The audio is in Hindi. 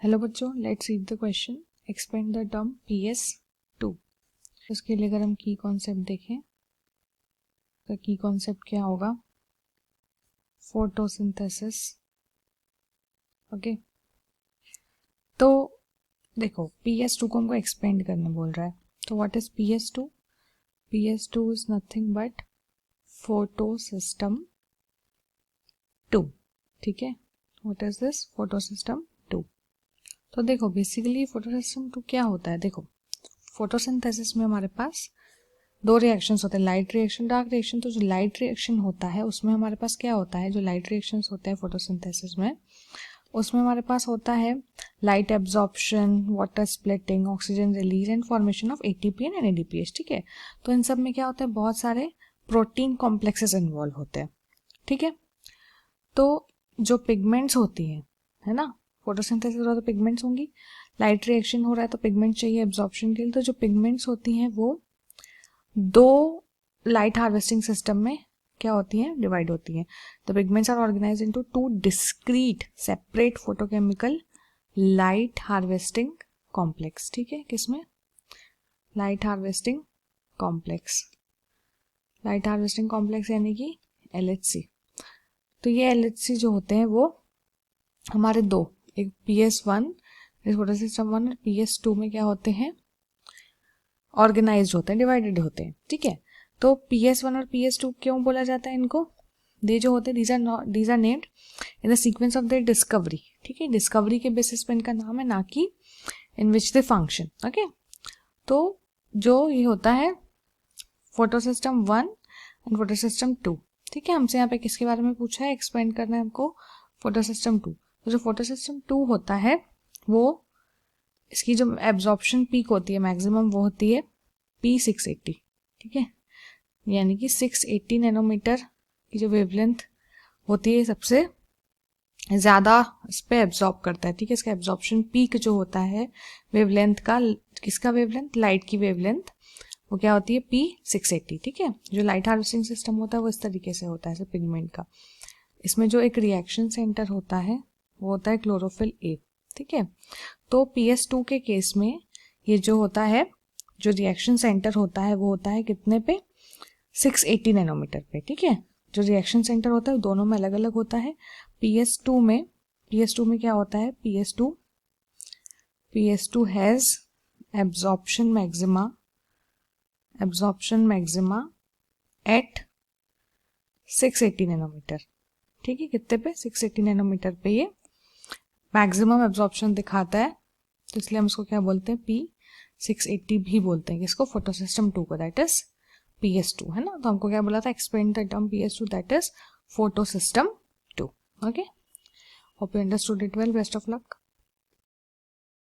हेलो बच्चों, let's read the question. Expand the term PS2. उसके लिए अगर हम की कॉन्सेप्ट देखें तो की कॉन्सेप्ट क्या होगा? फोटोसिंथेसिस. ओके, तो देखो PS2 को हमको एक्सपेंड करने बोल रहा है. तो what is PS2? PS2 is nothing but photosystem 2. ठीक है, व्हाट इज दिस? फोटोसिस्टम 2. तो देखो बेसिकली फोटोसिस्टम 2 क्या होता है. देखो फोटोसिंथेसिस में हमारे पास दो रिएक्शंस होते हैं, लाइट रिएक्शन, डार्क रिएक्शन. तो जो लाइट रिएक्शन होता है उसमें हमारे पास क्या होता है, जो लाइट रिएक्शंस होते हैं फोटोसिंथेसिस में, उसमें हमारे पास होता है light absorption, water splitting, oxygen release and formation of ATP and NADPH. ठीक है, तो इन सब में क्या होता है, बहुत सारे प्रोटीन कॉम्प्लेक्सेस इन्वॉल्व होते हैं. ठीक है, तो जो पिगमेंट्स होती हैं, है ना, फोटोसिंथेसिस हो रहा है तो पिगमेंट्स होंगी, लाइट रिएक्शन हो रहा है तो पिगमेंट चाहिए एब्जॉर्प्शन के लिए. तो जो पिगमेंट्स होती हैं वो दो लाइट हार्वेस्टिंग सिस्टम में क्या होती हैं, डिवाइड होती हैं. The pigments are organised into two discrete separate photochemical light harvesting complex. ठीक है, किसमें? Light harvesting complex. Light harvesting complex यानी कि LHC. तो ये LHC जो होते हैं वो हमारे दो, एक PS1 फोटोसिस्टम 1 और PS2 में क्या होते हैं, ऑर्गेनाइज्ड होते हैं, डिवाइडेड होते हैं. ठीक है, तो PS1 और PS2 क्यों बोला जाता है इनको? दे जो होते हैं these are named in the sequence of their discovery. ठीक है, डिस्कवरी के बेसिस पे इनका नाम है, ना कि इन विच दे फंक्शन. ओके, तो जो ये होता है फोटोसिस्टम 1 एंड फोटोसिस्टम 2. ठीक है, हमसे यहाँ पे किसके बारे में पूछा है, एक्सपेंड करना है हमको फोटोसिस्टम 2. तो जो फोटोसिस्टम 2 होता है वो, इसकी जो एब्जॉर्प्शन पीक होती है मैक्सिमम, वो होती है P680. ठीक है, यानी कि 680 नैनोमीटर की जो वेवलेंथ होती है सबसे ज्यादा इस पे एब्जॉर्ब करता है. ठीक है, इसका एब्जॉर्प्शन पीक जो होता है वेवलेंथ का, किसका वेवलेंथ? लाइट की वेवलेंथ, वो क्या होती है? P680. ठीक है, जो लाइट हार्वेस्टिंग सिस्टम होता है वो इस तरीके से होता है पिगमेंट का. इसमें जो एक रिएक्शन सेंटर होता है वो होता है क्लोरोफिल A. ठीक है, तो PS2 के केस में ये जो होता है, जो रिएक्शन सेंटर होता है वो होता है कितने पे? 680 नैनोमीटर पे. ठीक है, जो रिएक्शन सेंटर होता है दोनों में अलग अलग होता है. PS2 में क्या होता है, PS2 has absorption maxima at 680 nanometre. ठीक है, कितने पे? 680 नैनोमीटर पे ये मैक्सिमम एब्जॉर्प्शन दिखाता है. तो इसलिए हम इसको क्या बोलते हैं, P680 भी बोलते हैं. किसको? फोटोसिस्टम 2 को, दैट इज PS2. है ना, तो हमको क्या बोला था, expand the term PS2, that is photosystem 2. Okay, hope you understood it well. Best of luck.